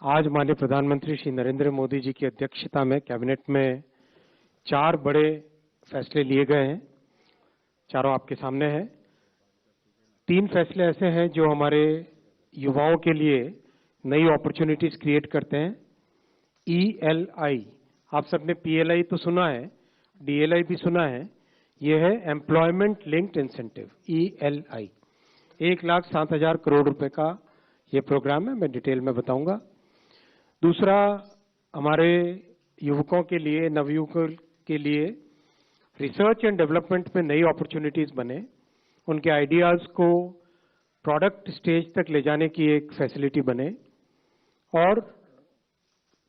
आज माननीय प्रधानमंत्री श्री नरेंद्र मोदी जी की अध्यक्षता में कैबिनेट में 4 बड़े फैसले लिए गए हैं। चारों आपके सामने हैं। 3 फैसले ऐसे हैं जो हमारे युवाओं के लिए नई अपॉर्चुनिटीज क्रिएट करते हैं। ELI, आप सबने PLI तो सुना है, DLI भी सुना है। यह है employment linked incentive, ELI। 1,07,000 crore रुपए का ये प्रोग्राम है, मैं डिटेल में बताऊंगा। दूसरा, हमारे युवकों के लिए, नवयुवकों के लिए रिसर्च एंड डेवलपमेंट में नई अपॉर्चुनिटीज बने, उनके आइडियाज को प्रोडक्ट स्टेज तक ले जाने की एक फैसिलिटी बने और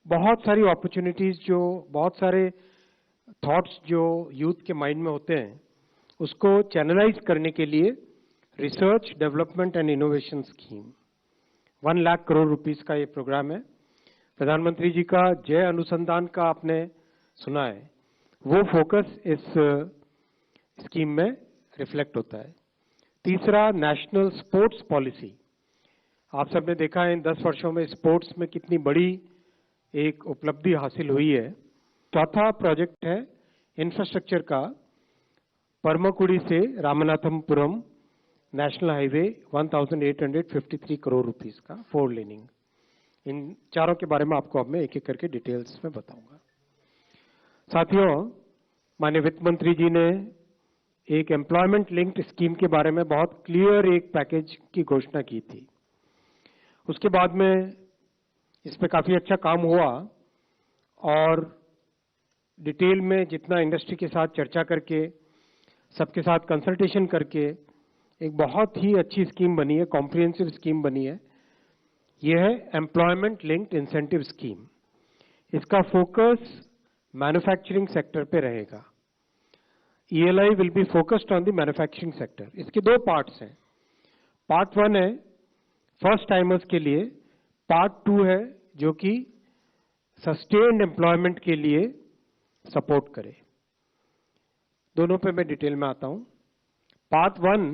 बहुत सारी अपॉर्चुनिटीज, जो बहुत सारे थॉट्स जो यूथ के माइंड में होते हैं, उसको चैनलाइज करने के लिए research development and innovation scheme 1 lakh crore rupees का ये प्रोग्राम है। प्रधानमंत्री जी का जय अनुसंधान का आपने सुना है, वो फोकस इस स्कीम में रिफ्लेक्ट होता है। तीसरा, नेशनल स्पोर्ट्स पॉलिसी। आप सबने देखा है इन 10 वर्षों में स्पोर्ट्स में कितनी बड़ी एक उपलब्धि हासिल हुई है। चौथा प्रोजेक्ट है इंफ्रास्ट्रक्चर का, परमकुड़ी से Ramanathapuram national highway 1853 crore rupees का 4 लेनिंग। इन चारों के बारे में आपको अब मैं एक एक करके डिटेल्स में बताऊंगा। साथियों, माननीय वित्त मंत्री जी ने एक एम्प्लॉयमेंट लिंक्ड स्कीम के बारे में बहुत क्लियर एक पैकेज की घोषणा की थी। उसके बाद में इस पे काफी अच्छा काम हुआ और डिटेल में जितना इंडस्ट्री के साथ चर्चा करके, सबके साथ कंसल्टेशन करके एक बहुत ही अच्छी स्कीम बनी है, कॉम्प्रिहेंसिव स्कीम बनी है। यह है एम्प्लॉयमेंट लिंक्ड इंसेंटिव स्कीम। इसका फोकस मैन्युफैक्चरिंग सेक्टर पे रहेगा। ELI will be focused on the manufacturing sector. इसके 2 पार्ट्स हैं। पार्ट 1 है फर्स्ट टाइमर्स के लिए, पार्ट 2 है जो कि सस्टेन्ड एम्प्लॉयमेंट के लिए सपोर्ट करे। दोनों पे मैं डिटेल में आता हूं। पार्ट 1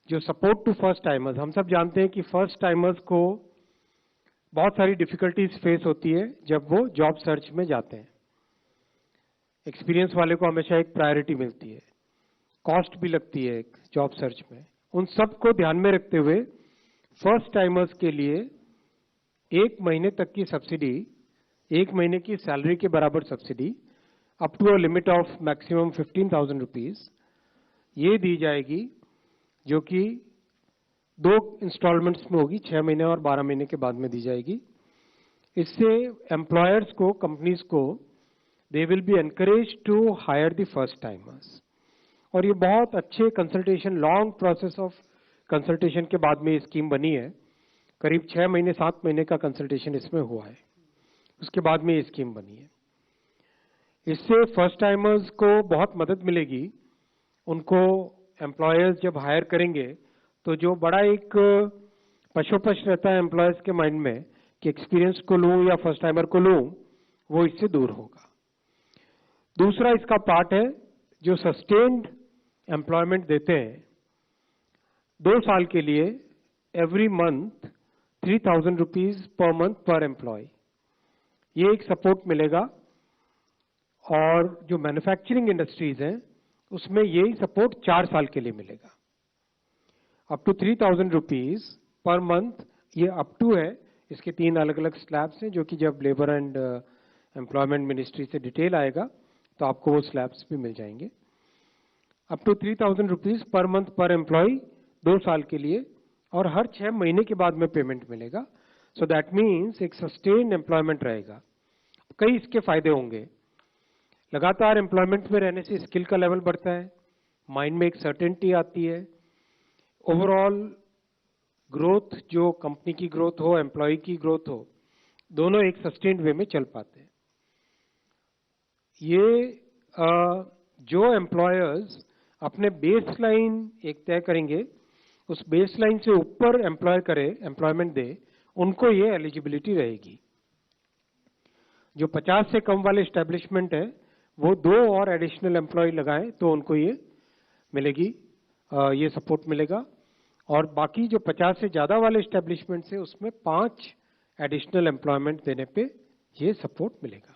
जो सपोर्ट टू फर्स्ट टाइमर्स, हम सब जानते हैं कि फर्स्ट टाइमर्स को बहुत सारी डिफिकल्टीज फेस होती है जब वो जॉब सर्च में जाते हैं। एक्सपीरियंस वाले को हमेशा एक प्रायोरिटी मिलती है, कॉस्ट भी लगती है एक जॉब सर्च में। उन सब को ध्यान में रखते हुए फर्स्ट टाइमर्स के लिए 1 महीने तक की सब्सिडी, 1 महीने की सैलरी के बराबर subsidy up to a limit of maximum 15,000 rupees ये दी जाएगी, जो कि 2 इंस्टॉलमेंट्स में होगी, 6 महीने और 12 महीने के बाद में दी जाएगी। इससे एम्प्लॉयर्स को, कंपनीज को, they will be encourage to hire the first timers. और ये बहुत अच्छे consultation, long process of consultation के बाद में ये स्कीम बनी है। करीब 6 महीने 7 महीने का कंसल्टेशन इसमें हुआ है, उसके बाद में ये स्कीम बनी है। इससे फर्स्ट टाइमर्स को बहुत मदद मिलेगी। उनको एम्प्लॉयर्स जब हायर करेंगे तो जो बड़ा एक पशोपश रहता है एम्प्लॉयर्स के माइंड में कि एक्सपीरियंस को लूं या फर्स्ट टाइमर को लूं, वो इससे दूर होगा। दूसरा इसका पार्ट है जो सस्टेन्ड एम्प्लॉयमेंट देते हैं 2 साल के लिए, every month 3,000 rupees per month per employ, ये एक सपोर्ट मिलेगा। और जो मैन्युफैक्चरिंग इंडस्ट्रीज हैं उसमें यही सपोर्ट 4 साल के लिए मिलेगा, up to 3,000 rupees per month. ये अप टू है, इसके 3 अलग अलग स्लैब्स हैं, जो कि जब लेबर एंड एम्प्लॉयमेंट मिनिस्ट्री से डिटेल आएगा तो आपको वो स्लैब्स भी मिल जाएंगे। Up to 3,000 rupees per month per employee 2 साल के लिए, और हर 6 महीने के बाद में पेमेंट मिलेगा। सो दैट मीन्स एक सस्टेन एम्प्लॉयमेंट रहेगा। कई इसके फायदे होंगे। लगातार एम्प्लॉयमेंट में रहने से स्किल का लेवल बढ़ता है, माइंड में एक सर्टेनिटी आती है, ओवरऑल ग्रोथ, जो कंपनी की ग्रोथ हो, एम्प्लॉय की ग्रोथ हो, दोनों एक सस्टेन्ड वे में चल पाते हैं। ये जो एम्प्लॉयर्स अपने बेसलाइन एक तय करेंगे, उस बेसलाइन से ऊपर एम्प्लॉयमेंट दे, उनको ये एलिजिबिलिटी रहेगी। जो 50 से कम वाले एस्टेब्लिशमेंट है वो 2 और एडिशनल एम्प्लॉय लगाएं तो उनको ये मिलेगी, ये सपोर्ट मिलेगा। और बाकी जो 50 से ज्यादा वाले एस्टेब्लिशमेंट है उसमें 5 एडिशनल एम्प्लॉयमेंट देने पे ये सपोर्ट मिलेगा।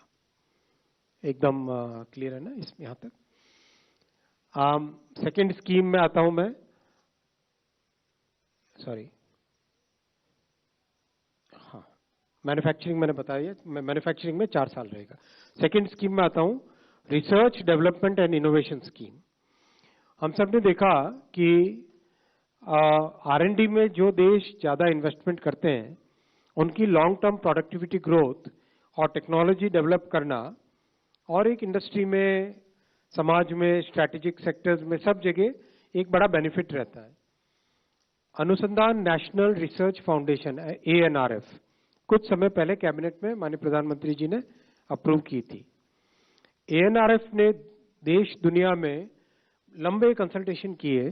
एकदम क्लियर है ना इसमें यहाँ तक? सेकेंड स्कीम में आता हूं मैं, सॉरी, हाँ, मैन्युफैक्चरिंग मैंने बताया, मैन्युफैक्चरिंग में 4 साल रहेगा। सेकेंड स्कीम में आता हूं, research development and innovation scheme. हम सब ने देखा कि R&D में जो देश ज्यादा इन्वेस्टमेंट करते हैं उनकी लॉन्ग टर्म प्रोडक्टिविटी ग्रोथ और टेक्नोलॉजी डेवलप करना, और एक इंडस्ट्री में, समाज में, स्ट्रैटेजिक सेक्टर्स में, सब जगह एक बड़ा बेनिफिट रहता है। अनुसंधान नेशनल रिसर्च फाउंडेशन ANRF कुछ समय पहले कैबिनेट में माननीय प्रधानमंत्री जी ने अप्रूव की थी। ANRF ने देश दुनिया में लंबे कंसल्टेशन किए,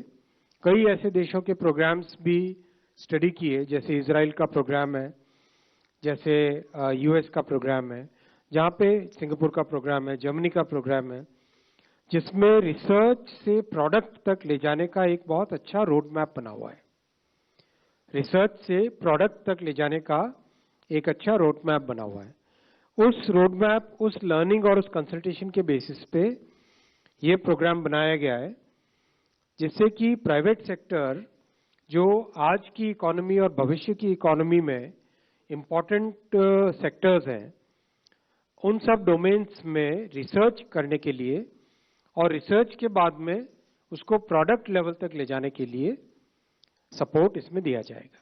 कई ऐसे देशों के प्रोग्राम्स भी स्टडी किए, जैसे इजराइल का प्रोग्राम है, जैसे US का प्रोग्राम है, जहाँ पे सिंगापुर का प्रोग्राम है, जर्मनी का प्रोग्राम है, जिसमें रिसर्च से प्रोडक्ट तक ले जाने का एक बहुत अच्छा रोड मैप बना हुआ है। रिसर्च से प्रोडक्ट तक ले जाने का एक अच्छा रोड मैप बना हुआ है। उस रोड मैप, उस लर्निंग और उस कंसल्टेशन के बेसिस पे ये प्रोग्राम बनाया गया है, जिससे कि प्राइवेट सेक्टर जो आज की इकोनॉमी और भविष्य की इकोनॉमी में इम्पोर्टेंट सेक्टर्स हैं, उन सब डोमेन्स में रिसर्च करने के लिए और रिसर्च के बाद में उसको प्रोडक्ट लेवल तक ले जाने के लिए सपोर्ट इसमें दिया जाएगा।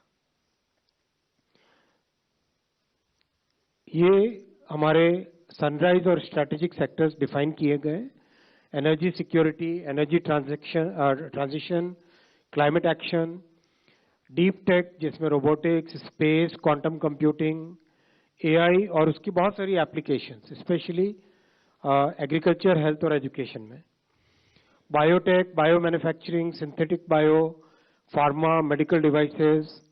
ये हमारे सनराइज और स्ट्रैटेजिक सेक्टर्स डिफाइन किए गए, energy security, energy transition, climate action, deep tech जिसमें robotics, space, quantum computing, AI और उसकी बहुत सारी एप्लीकेशंस, स्पेशली एग्रीकल्चर, हेल्थ और एजुकेशन में, biotech, bio manufacturing, synthetic bio, pharma, medical devices,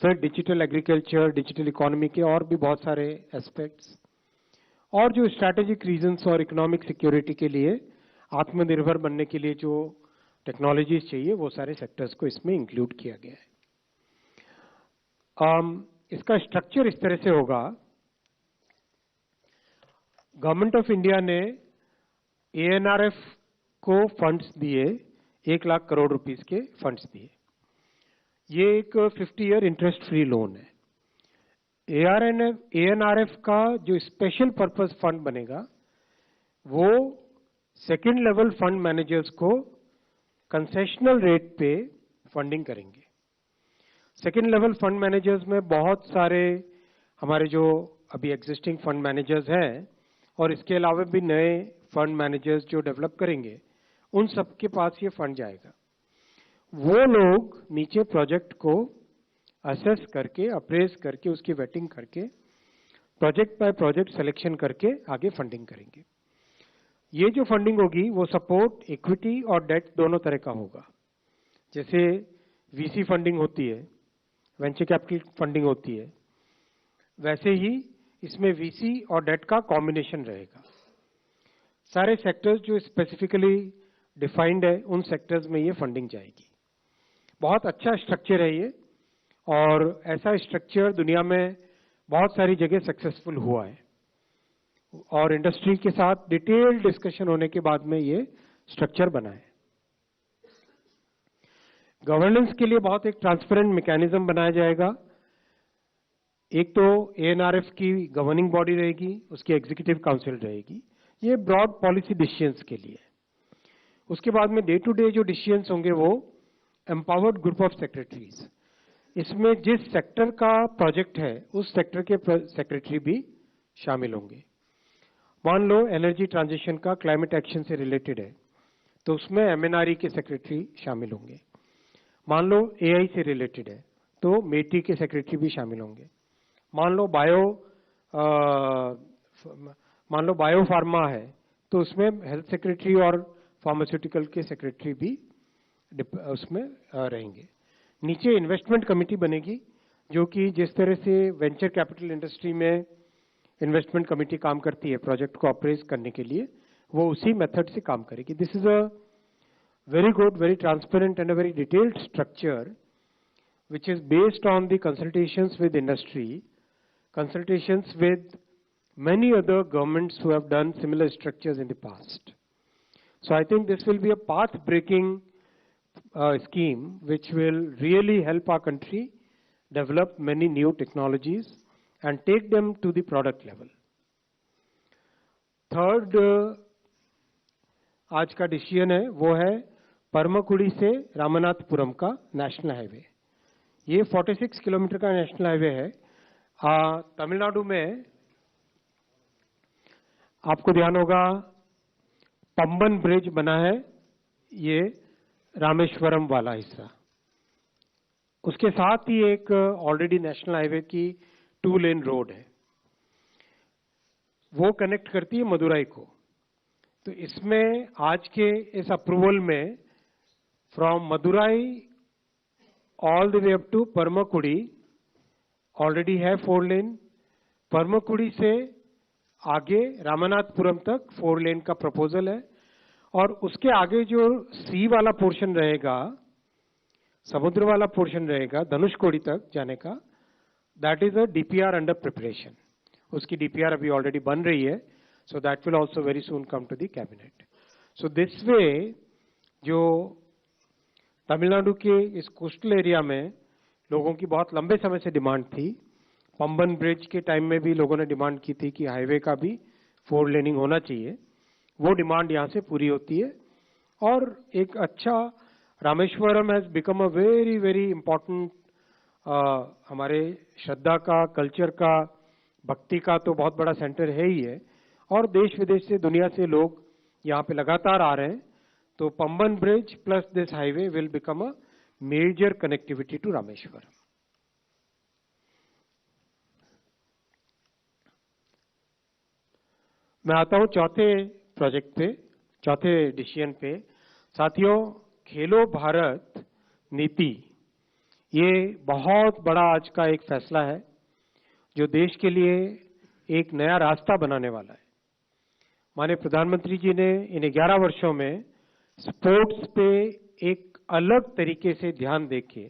फिर डिजिटल एग्रीकल्चर, डिजिटल इकोनॉमी के और भी बहुत सारे एस्पेक्ट्स, और जो स्ट्रैटेजिक रीजंस और इकोनॉमिक सिक्योरिटी के लिए, आत्मनिर्भर बनने के लिए जो टेक्नोलॉजीज चाहिए, वो सारे सेक्टर्स को इसमें इंक्लूड किया गया है। इसका स्ट्रक्चर इस तरह से होगा, गवर्नमेंट ऑफ इंडिया ने ANRF को फंड्स दिए, 1 लाख करोड़ रुपीस के फंड्स दिए। ये एक 50 ईयर इंटरेस्ट फ्री लोन है। ANRF का जो स्पेशल पर्पस फंड बनेगा, वो सेकेंड लेवल फंड मैनेजर्स को कंसेशनल रेट पे फंडिंग करेंगे। सेकेंड लेवल फंड मैनेजर्स में बहुत सारे हमारे जो अभी एग्जिस्टिंग फंड मैनेजर्स हैं, और इसके अलावा भी नए फंड मैनेजर्स जो डेवलप करेंगे, उन सबके पास ये फंड जाएगा। वो लोग नीचे प्रोजेक्ट को असेस करके, अप्रेज करके, उसकी वेटिंग करके, प्रोजेक्ट बाय प्रोजेक्ट सिलेक्शन करके आगे फंडिंग करेंगे। ये जो फंडिंग होगी वो सपोर्ट, इक्विटी और डेट दोनों तरह का होगा। जैसे VC फंडिंग होती है, वेंचर कैपिटल फंडिंग होती है, वैसे ही इसमें VC और डेट का कॉम्बिनेशन रहेगा। सारे सेक्टर्स जो स्पेसिफिकली डिफाइंड है, उन सेक्टर्स में ये फंडिंग जाएगी। बहुत अच्छा स्ट्रक्चर है ये, और ऐसा स्ट्रक्चर दुनिया में बहुत सारी जगह सक्सेसफुल हुआ है, और इंडस्ट्री के साथ डिटेल्ड डिस्कशन होने के बाद में ये स्ट्रक्चर बना है। गवर्नेंस के लिए बहुत एक ट्रांसपेरेंट मैकेनिज्म बनाया जाएगा। एक तो ANRF की गवर्निंग बॉडी रहेगी, उसकी एग्जीक्यूटिव काउंसिल रहेगी, ये ब्रॉड पॉलिसी डिसीजंस के लिए। उसके बाद में डे टू डे जो डिसीजंस होंगे वो एम्पावर्ड ग्रुप ऑफ सेक्रेटरीज, इसमें जिस सेक्टर का प्रोजेक्ट है उस सेक्टर के सेक्रेटरी भी शामिल होंगे। मान लो एनर्जी ट्रांजिशन का क्लाइमेट एक्शन से रिलेटेड है, तो उसमें MNRE के सेक्रेटरी शामिल होंगे। मान लो AI से रिलेटेड है, तो मेटी के सेक्रेटरी भी शामिल होंगे। मान लो बायो फार्मा है, तो उसमें हेल्थ सेक्रेटरी और फार्मास्यूटिकल के सेक्रेटरी भी उसमें रहेंगे। नीचे इन्वेस्टमेंट कमेटी बनेगी, जो कि जिस तरह से वेंचर कैपिटल इंडस्ट्री में इन्वेस्टमेंट कमेटी काम करती है प्रोजेक्ट को अप्रेज करने के लिए, वो उसी मेथड से काम करेगी। This is a very good, very transparent and a very detailed structure which is based on the consultations with industry consultations with many other governments who have done similar structures in the past. So I think this will be a path-breaking scheme which will really help our country develop many new technologies and take them to the product level. Third, आज का decision है वो है परमकुड़ी से रामनाथपुरम का national highway. ये 46 kilometre का national highway है। तमिलनाडु में आपको ध्यान होगा पंबन ब्रिज बना है, ये रामेश्वरम वाला हिस्सा। उसके साथ ही एक ऑलरेडी नेशनल हाईवे की 2 लेन रोड है, वो कनेक्ट करती है मदुराई को। तो इसमें आज के इस अप्रूवल में from Madurai all the way up to Paramakudi already है 4 लेन। परमकुड़ी से आगे रामनाथपुरम तक 4 लेन का प्रपोजल है, और उसके आगे जो सी वाला पोर्शन रहेगा, समुद्र वाला पोर्शन रहेगा धनुषकोडी तक जाने का, that is a DPR under preparation. उसकी डीपीआर अभी ऑलरेडी बन रही है, so that will also very soon come to the cabinet. So this way जो तमिलनाडु के इस कोस्टल एरिया में लोगों की बहुत लंबे समय से डिमांड थी, पंबन ब्रिज के टाइम में भी लोगों ने डिमांड की थी कि हाईवे का भी 4 लेनिंग होना चाहिए, वो डिमांड यहाँ से पूरी होती है। और एक अच्छा Rameswaram has become a very very important, हमारे श्रद्धा का, कल्चर का, भक्ति का तो बहुत बड़ा सेंटर है ही है, और देश विदेश से, दुनिया से लोग यहाँ पे लगातार आ रहे हैं। तो Pamban bridge plus this highway will become a major connectivity to Rameswaram. मैं आता हूं चौथे प्रोजेक्ट पे, चौथे डिसीजन पे। साथियों, खेलो भारत नीति ये बहुत बड़ा आज का एक फैसला है जो देश के लिए एक नया रास्ता बनाने वाला है। माननीय प्रधानमंत्री जी ने इन 11 वर्षों में स्पोर्ट्स पे एक अलग तरीके से ध्यान देके,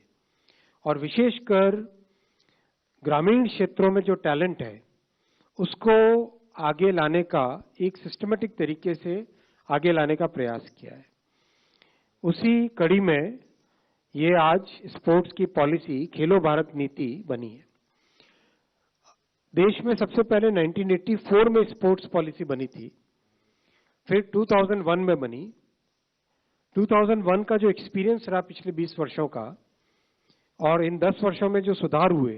और विशेषकर ग्रामीण क्षेत्रों में जो टैलेंट है उसको आगे लाने का, एक सिस्टमेटिक तरीके से आगे लाने का प्रयास किया है। उसी कड़ी में ये आज स्पोर्ट्स की पॉलिसी खेलो भारत नीति बनी है। देश में सबसे पहले 1984 में स्पोर्ट्स पॉलिसी बनी थी, फिर 2001 में बनी। 2001 का जो एक्सपीरियंस रहा पिछले 20 वर्षों का, और इन 10 वर्षों में जो सुधार हुए,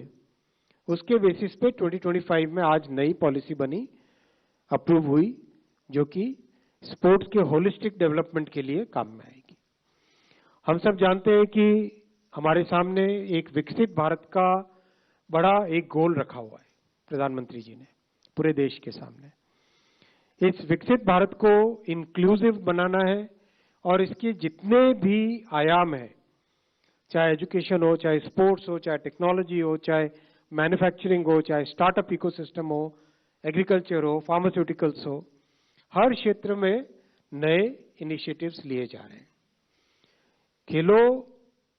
उसके बेसिस पे 2025 में आज नई पॉलिसी बनी, अप्रूव हुई, जो कि स्पोर्ट्स के होलिस्टिक डेवलपमेंट के लिए काम में आएगी। हम सब जानते हैं कि हमारे सामने एक विकसित भारत का बड़ा एक गोल रखा हुआ है प्रधानमंत्री जी ने पूरे देश के सामने। इस विकसित भारत को इंक्लूसिव बनाना है, और इसके जितने भी आयाम हैं, चाहे एजुकेशन हो, चाहे स्पोर्ट्स हो, चाहे टेक्नोलॉजी हो, चाहे मैन्युफैक्चरिंग हो, चाहे स्टार्टअप इकोसिस्टम हो, एग्रीकल्चर हो, फार्मास्यूटिकल्स हो, हर क्षेत्र में नए इनिशिएटिव्स लिए जा रहे हैं। खेलो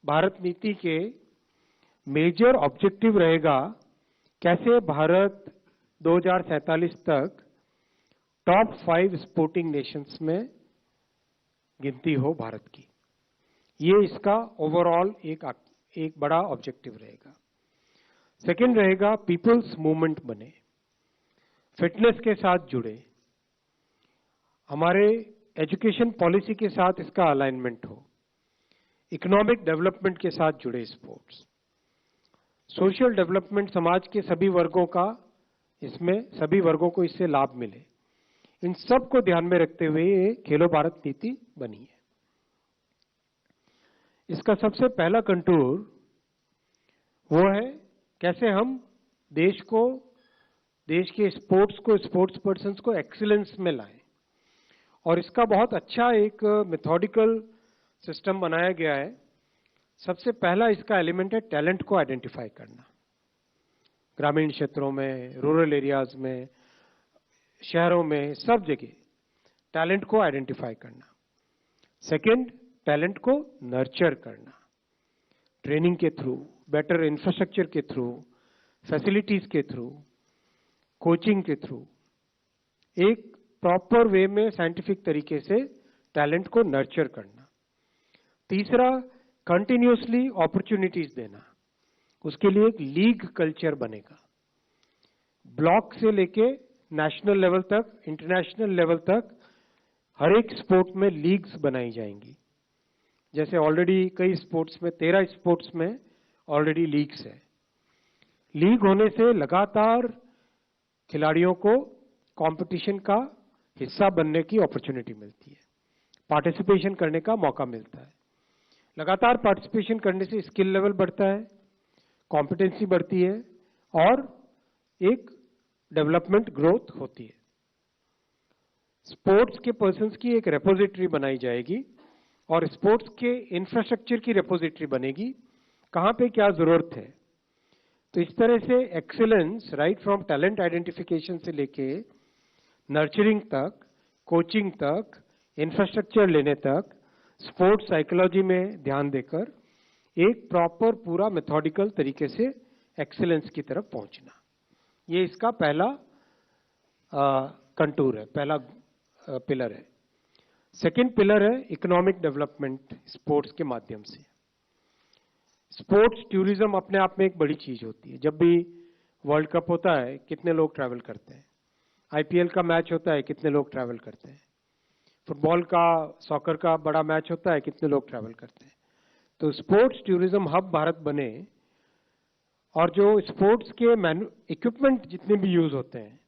भारत नीति के मेजर ऑब्जेक्टिव रहेगा कैसे भारत 2047 तक टॉप 5 स्पोर्टिंग नेशंस में गिनती हो भारत की। ये इसका ओवरऑल एक बड़ा ऑब्जेक्टिव रहेगा। सेकंड रहेगा पीपल्स मूवमेंट बने, फिटनेस के साथ जुड़े, हमारे एजुकेशन पॉलिसी के साथ इसका अलाइनमेंट हो, इकोनॉमिक डेवलपमेंट के साथ जुड़े स्पोर्ट्स, सोशल डेवलपमेंट, समाज के सभी वर्गों का, इसमें सभी वर्गों को इससे लाभ मिले, इन सब को ध्यान में रखते हुए ये खेलो भारत नीति बनी है। इसका सबसे पहला कंटूर वो है कैसे हम देश को, देश के स्पोर्ट्स को, स्पोर्ट्स पर्सन्स को एक्सीलेंस में लाएं। और इसका बहुत अच्छा एक मेथोडिकल सिस्टम बनाया गया है। सबसे पहला इसका एलिमेंट है टैलेंट को आइडेंटिफाई करना, ग्रामीण क्षेत्रों में, रूरल एरियाज में, शहरों में, सब जगह टैलेंट को आइडेंटिफाई करना। सेकंड, टैलेंट को नर्चर करना, ट्रेनिंग के थ्रू, बेटर इंफ्रास्ट्रक्चर के थ्रू, फैसिलिटीज के थ्रू, कोचिंग के थ्रू एक प्रॉपर वे में साइंटिफिक तरीके से टैलेंट को नर्चर करना। तीसरा, कंटिन्यूसली अपॉर्चुनिटीज देना, उसके लिए एक लीग कल्चर बनेगा। ब्लॉक से लेके नेशनल लेवल तक, इंटरनेशनल लेवल तक हर एक स्पोर्ट में लीग्स बनाई जाएंगी। जैसे ऑलरेडी कई स्पोर्ट्स में, 13 स्पोर्ट्स में ऑलरेडी लीग्स है। लीग होने से लगातार खिलाड़ियों को कंपटीशन का हिस्सा बनने की अपॉर्चुनिटी मिलती है, पार्टिसिपेशन करने का मौका मिलता है। लगातार पार्टिसिपेशन करने से स्किल लेवल बढ़ता है, कॉम्पिटेंसी बढ़ती है और एक डेवलपमेंट ग्रोथ होती है। स्पोर्ट्स के पर्सन्स की एक रेपोजिटरी बनाई जाएगी और स्पोर्ट्स के इंफ्रास्ट्रक्चर की रेपोजिटरी बनेगी, कहां पे क्या जरूरत है। तो इस तरह से excellence right from talent identification से लेके नर्चरिंग तक, कोचिंग तक, इंफ्रास्ट्रक्चर लेने तक, स्पोर्ट्स साइकोलॉजी में ध्यान देकर एक प्रॉपर पूरा मेथोडिकल तरीके से एक्सीलेंस की तरफ पहुंचना, ये इसका पहला कंटूर है, पहला पिलर है। सेकंड पिलर है इकोनॉमिक डेवलपमेंट स्पोर्ट्स के माध्यम से। स्पोर्ट्स टूरिज्म अपने आप में एक बड़ी चीज होती है। जब भी वर्ल्ड कप होता है कितने लोग ट्रैवल करते हैं, आईपीएल का मैच होता है कितने लोग ट्रैवल करते हैं, फुटबॉल का, सॉकर का बड़ा मैच होता है कितने लोग ट्रैवल करते हैं। तो स्पोर्ट्स टूरिज्म हब भारत बने और जो स्पोर्ट्स के इक्विपमेंट जितने भी यूज होते हैं,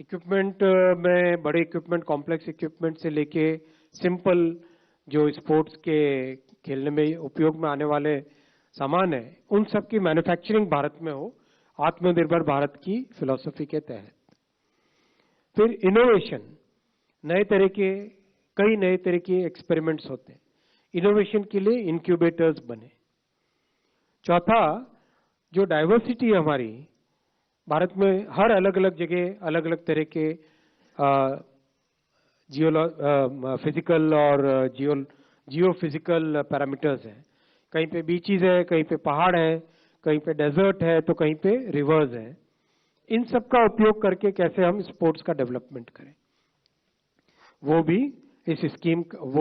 इक्विपमेंट में बड़े इक्विपमेंट, कॉम्प्लेक्स इक्विपमेंट से लेके सिंपल जो स्पोर्ट्स के खेलने में उपयोग में आने वाले सामान है, उन सब की मैन्युफैक्चरिंग भारत में हो, आत्मनिर्भर भारत की फिलॉसफी के तहत। फिर इनोवेशन, कई नए तरह के एक्सपेरिमेंट्स होते हैं, इनोवेशन के लिए इंक्यूबेटर्स बने। चौथा, जो डाइवर्सिटी है हमारी भारत में, हर अलग अलग जगह अलग अलग तरह के फिजिकल और जियो फिजिकल पैरामीटर्स हैं। कहीं पे बीचीज है, कहीं पे पहाड़ है, कहीं पे डेजर्ट है, तो कहीं पे रिवर्स है। इन सब का उपयोग करके कैसे हम स्पोर्ट्स का डेवलपमेंट करें, वो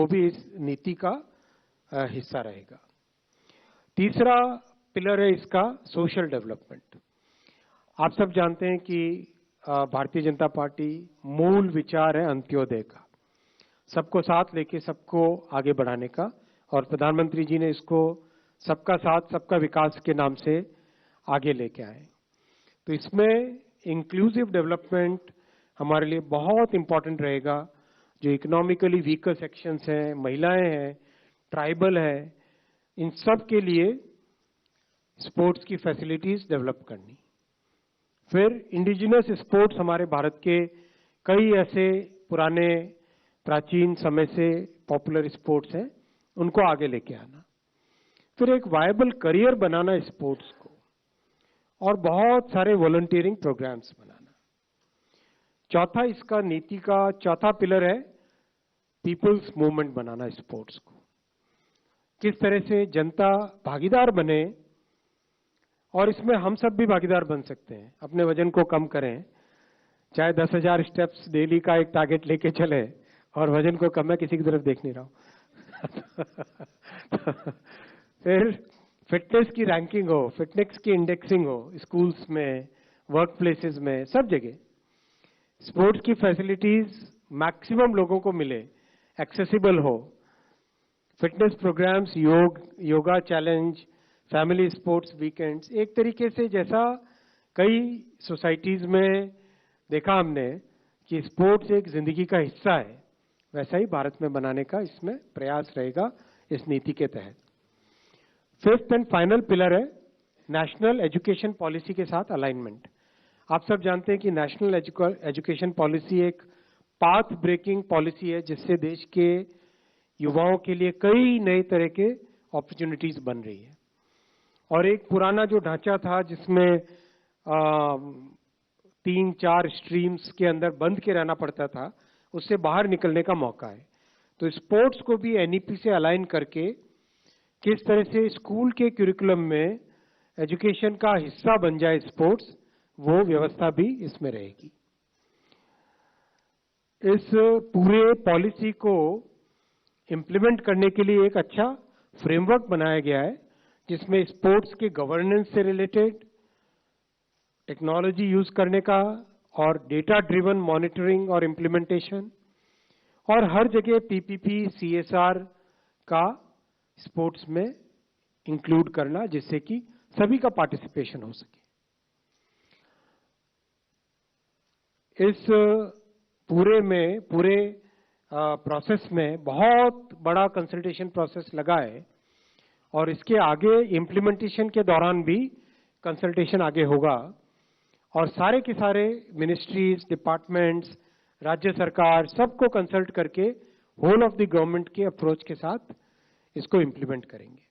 भी इस नीति का हिस्सा रहेगा। तीसरा पिलर है इसका सोशल डेवलपमेंट। आप सब जानते हैं कि भारतीय जनता पार्टी मूल विचार है अंत्योदय का, सबको साथ लेके सबको आगे बढ़ाने का, और प्रधानमंत्री जी ने इसको सबका साथ सबका विकास के नाम से आगे लेके आए। तो इसमें इंक्लूसिव डेवलपमेंट हमारे लिए बहुत इंपॉर्टेंट रहेगा। जो इकोनॉमिकली वीकर सेक्शंस हैं, महिलाएं हैं, ट्राइबल है, इन सब के लिए स्पोर्ट्स की फैसिलिटीज डेवलप करनी। फिर इंडिजिनस स्पोर्ट्स, हमारे भारत के कई ऐसे पुराने प्राचीन समय से पॉपुलर स्पोर्ट्स हैं, उनको आगे लेके आना। फिर एक वायबल करियर बनाना स्पोर्ट्स को, और बहुत सारे वॉलंटियरिंग प्रोग्राम्स बनाना। चौथा, इसका नीति का चौथा पिलर है पीपल्स मूवमेंट बनाना स्पोर्ट्स को। किस तरह से जनता भागीदार बने, और इसमें हम सब भी भागीदार बन सकते हैं। अपने वजन को कम करें, चाहे 10,000 स्टेप्स डेली का एक टारगेट लेके चले, और वजन को कम, मैं किसी की तरफ देख नहीं रहा हूं फिर फिटनेस की रैंकिंग हो, फिटनेस की इंडेक्सिंग हो, स्कूल्स में, वर्क प्लेसेस में, सब जगह स्पोर्ट्स की फैसिलिटीज मैक्सिमम लोगों को मिले, एक्सेसिबल हो। Fitness programmes, yoga challenge, family sports weekends, एक तरीके से जैसा कई सोसाइटीज में देखा हमने कि स्पोर्ट्स एक जिंदगी का हिस्सा है, वैसा ही भारत में बनाने का इसमें प्रयास रहेगा इस नीति के तहत। फिफ्थ एंड फाइनल पिलर है नेशनल एजुकेशन पॉलिसी के साथ अलाइनमेंट। आप सब जानते हैं कि नेशनल एजुकेशन पॉलिसी एक पाथ ब्रेकिंग पॉलिसी है, जिससे देश के युवाओं के लिए कई नए तरह के अपॉर्चुनिटीज बन रही है। और एक पुराना जो ढांचा था जिसमें 3-4 स्ट्रीम्स के अंदर बंद के रहना पड़ता था, उससे बाहर निकलने का मौका है। तो स्पोर्ट्स को भी एनईपी से अलाइन करके किस तरह से स्कूल के करिकुलम में एजुकेशन का हिस्सा बन जाए स्पोर्ट्स, वो व्यवस्था भी इसमें रहेगी। इस पूरे पॉलिसी को इम्प्लीमेंट करने के लिए एक अच्छा फ्रेमवर्क बनाया गया है, जिसमें स्पोर्ट्स के गवर्नेंस से रिलेटेड, टेक्नोलॉजी यूज करने का और डेटा ड्रिवन मॉनिटरिंग और इम्प्लीमेंटेशन, और हर जगह पीपीपी सीएसआर का स्पोर्ट्स में इंक्लूड करना, जिससे कि सभी का पार्टिसिपेशन हो सके। इस पूरे प्रोसेस में बहुत बड़ा कंसल्टेशन प्रोसेस लगा है, और इसके आगे इम्प्लीमेंटेशन के दौरान भी कंसल्टेशन आगे होगा, और सारे के सारे मिनिस्ट्रीज, डिपार्टमेंट्स, राज्य सरकार सबको कंसल्ट करके होल ऑफ द गवर्नमेंट के अप्रोच के साथ इसको इम्प्लीमेंट करेंगे।